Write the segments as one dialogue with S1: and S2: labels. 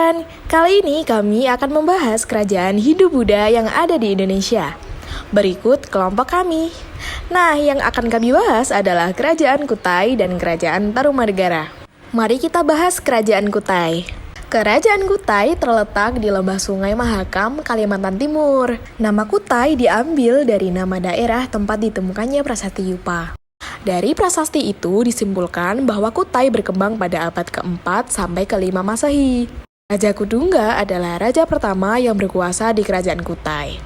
S1: kawan, kali ini kami akan membahas kerajaan Hindu-Buddha yang ada di Indonesia. Berikut kelompok kami. Nah, yang akan kami bahas adalah Kerajaan Kutai dan Kerajaan Tarumanegara. Mari kita bahas Kerajaan Kutai. Kerajaan Kutai terletak di lembah Sungai Mahakam, Kalimantan Timur. Nama Kutai diambil dari nama daerah tempat ditemukannya prasasti Yupa. Dari prasasti itu disimpulkan bahwa Kutai berkembang pada abad ke-4 sampai ke-5 Masehi. Raja Kudungga adalah raja pertama yang berkuasa di Kerajaan Kutai.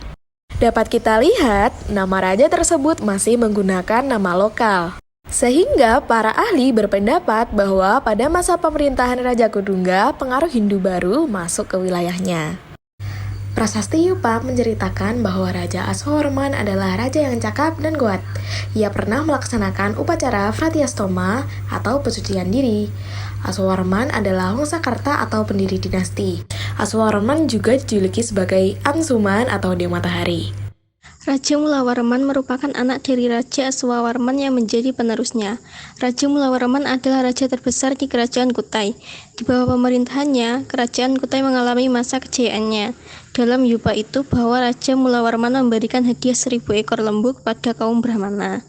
S1: Dapat kita lihat, nama raja tersebut masih menggunakan nama lokal. Sehingga para ahli berpendapat bahwa pada masa pemerintahan Raja Kudungga, pengaruh Hindu baru masuk ke wilayahnya. Prasasti Yupa menceritakan bahwa Raja Aswawarman adalah raja yang cakap dan kuat. Ia pernah melaksanakan upacara Fratyastoma atau pensucian diri. Aswawarman adalah Wangsakarta atau pendiri dinasti. Aswawarman juga dijuluki sebagai Ansuman atau Dewa Matahari.
S2: Raja Mulawarman merupakan anak dari Raja Aswawarman yang menjadi penerusnya. Raja Mulawarman adalah raja terbesar di Kerajaan Kutai. Di bawah pemerintahannya, Kerajaan Kutai mengalami masa kejayaannya. Dalam Yupa itu bahwa Raja Mulawarman memberikan hadiah 1000 ekor lembu kepada kaum Brahmana.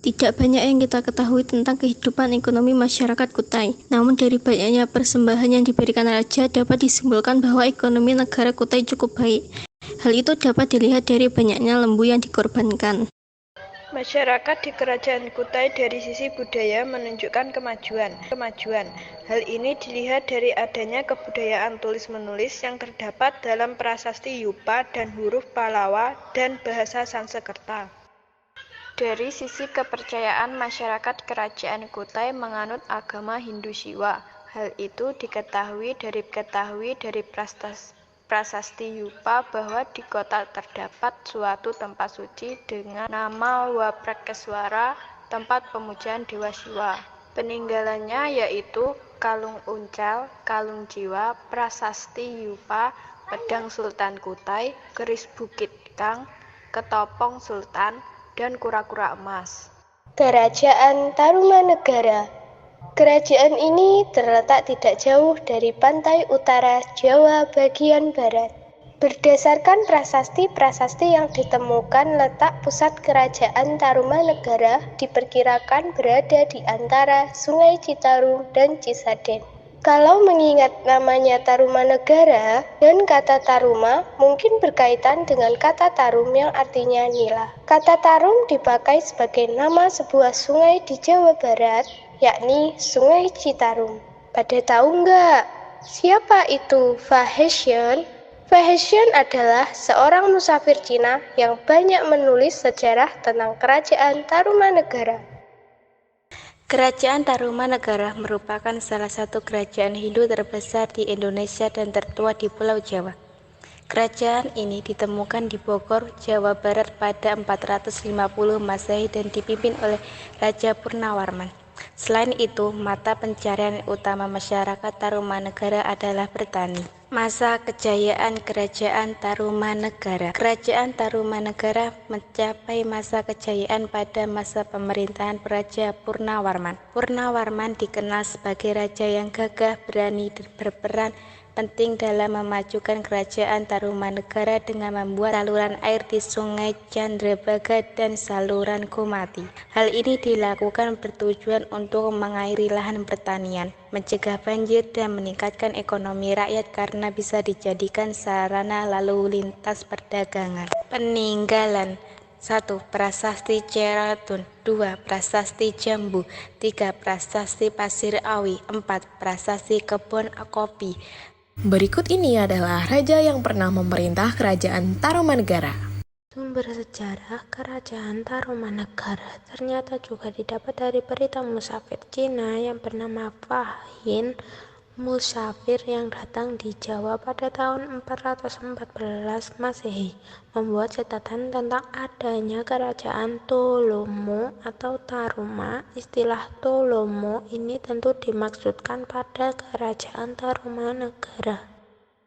S2: Tidak banyak yang kita ketahui tentang kehidupan ekonomi masyarakat Kutai. Namun dari banyaknya persembahan yang diberikan raja dapat disimpulkan bahwa ekonomi negara Kutai cukup baik. Hal itu dapat dilihat dari banyaknya lembu yang dikorbankan.
S3: Masyarakat di Kerajaan Kutai dari sisi budaya menunjukkan kemajuan. Hal ini dilihat dari adanya kebudayaan tulis-menulis yang terdapat dalam prasasti Yupa dan huruf Pallawa dan bahasa Sanskerta. Dari sisi kepercayaan, masyarakat Kerajaan Kutai menganut agama Hindu Siwa. Hal itu diketahui dari prasasti Yupa bahwa di kota terdapat suatu tempat suci dengan nama Waprakeswara, tempat pemujaan Dewa Siwa. Peninggalannya yaitu Kalung Uncal, Kalung Jiwa, Prasasti Yupa, Pedang Sultan Kutai, Keris Bukit Kang, Ketopong Sultan, dan kura-kura emas.
S4: Kerajaan Tarumanegara. Kerajaan ini terletak tidak jauh dari pantai utara Jawa bagian barat. Berdasarkan prasasti-prasasti yang ditemukan, letak pusat kerajaan Tarumanegara diperkirakan berada di antara Sungai Citarum dan Cisadane. Kalau mengingat namanya Tarumanegara dan kata Taruma mungkin berkaitan dengan kata Tarum yang artinya nila. Kata Tarum dipakai sebagai nama sebuah sungai di Jawa Barat, yakni Sungai Citarum. Pada tahu nggak siapa itu Vahesyan? Vahesyan adalah seorang musafir Cina yang banyak menulis sejarah tentang kerajaan Tarumanegara.
S5: Kerajaan Tarumanegara merupakan salah satu kerajaan Hindu terbesar di Indonesia dan tertua di Pulau Jawa. Kerajaan ini ditemukan di Bogor, Jawa Barat pada 450 Masehi dan dipimpin oleh Raja Purnawarman. Selain itu, mata pencarian utama masyarakat Tarumanegara adalah bertani. Masa kejayaan Kerajaan Tarumanegara. Kerajaan Tarumanegara mencapai masa kejayaan pada masa pemerintahan Raja Purnawarman. Purnawarman dikenal sebagai raja yang gagah, berani, dan berperan penting dalam memajukan Kerajaan Tarumanegara dengan membuat saluran air di Sungai Candrabaga dan saluran Gomati. Hal ini dilakukan bertujuan untuk mengairi lahan pertanian, mencegah banjir, dan meningkatkan ekonomi rakyat karena bisa dijadikan sarana lalu lintas perdagangan. Peninggalan 1. Prasasti Ceratun. 2. Prasasti Jambu. 3. Prasasti Pasir Awi. 4. Prasasti Kebon Kopi.
S1: Berikut ini adalah raja yang pernah memerintah Kerajaan Tarumanegara.
S6: Sumber sejarah Kerajaan Tarumanegara ternyata juga didapat dari berita musafir Cina yang bernama Fahin Musafir yang datang di Jawa pada tahun 414 Masehi, membuat catatan tentang adanya Kerajaan Tolomo atau Taruma. Istilah Tolomo ini tentu dimaksudkan pada Kerajaan Tarumanegara.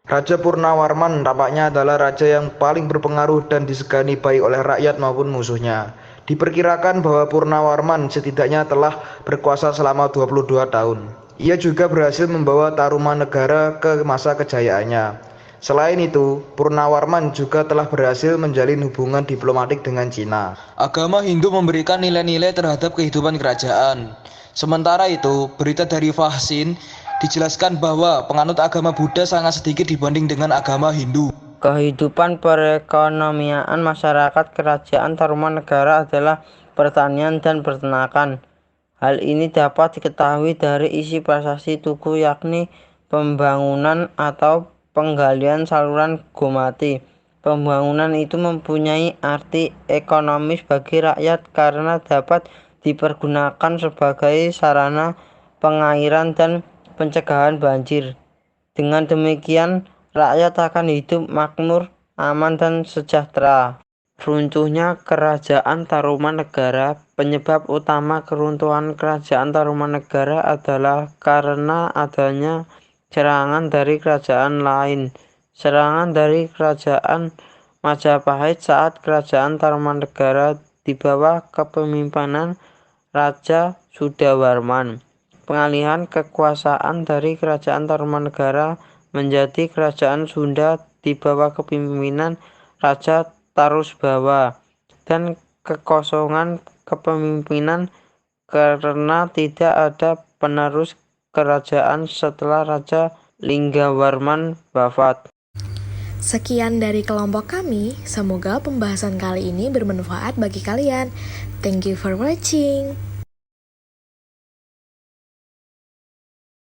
S7: Raja Purnawarman tampaknya adalah raja yang paling berpengaruh dan disegani baik oleh rakyat maupun musuhnya. Diperkirakan bahwa Purnawarman setidaknya telah berkuasa selama 22 tahun. Ia juga berhasil membawa Tarumanegara ke masa kejayaannya. Selain itu, Purnawarman juga telah berhasil menjalin hubungan diplomatik dengan Cina. Agama Hindu memberikan nilai-nilai terhadap kehidupan kerajaan. Sementara itu, berita dari Fahsin dijelaskan bahwa penganut agama Buddha sangat sedikit dibanding dengan agama Hindu.
S8: Kehidupan perekonomian masyarakat kerajaan Tarumanegara adalah pertanian dan peternakan. Hal ini dapat diketahui dari isi prasasti Tugu, yakni pembangunan atau penggalian saluran Gomati. Pembangunan itu mempunyai arti ekonomis bagi rakyat karena dapat dipergunakan sebagai sarana pengairan dan pencegahan banjir. Dengan demikian, rakyat akan hidup makmur, aman, dan sejahtera. Runtuhnya Kerajaan Tarumanegara. Penyebab utama keruntuhan Kerajaan Tarumanegara adalah karena adanya serangan dari kerajaan lain. Serangan dari Kerajaan Majapahit saat Kerajaan Tarumanegara di bawah kepemimpinan Raja Sudawarman. Pengalihan kekuasaan dari Kerajaan Tarumanegara menjadi Kerajaan Sunda di bawah kepemimpinan Raja Tarusbawa, dan kekosongan kepemimpinan karena tidak ada penerus kerajaan setelah Raja Linggawarman wafat.
S1: Sekian dari kelompok kami, semoga pembahasan kali ini bermanfaat bagi kalian. Thank you for watching.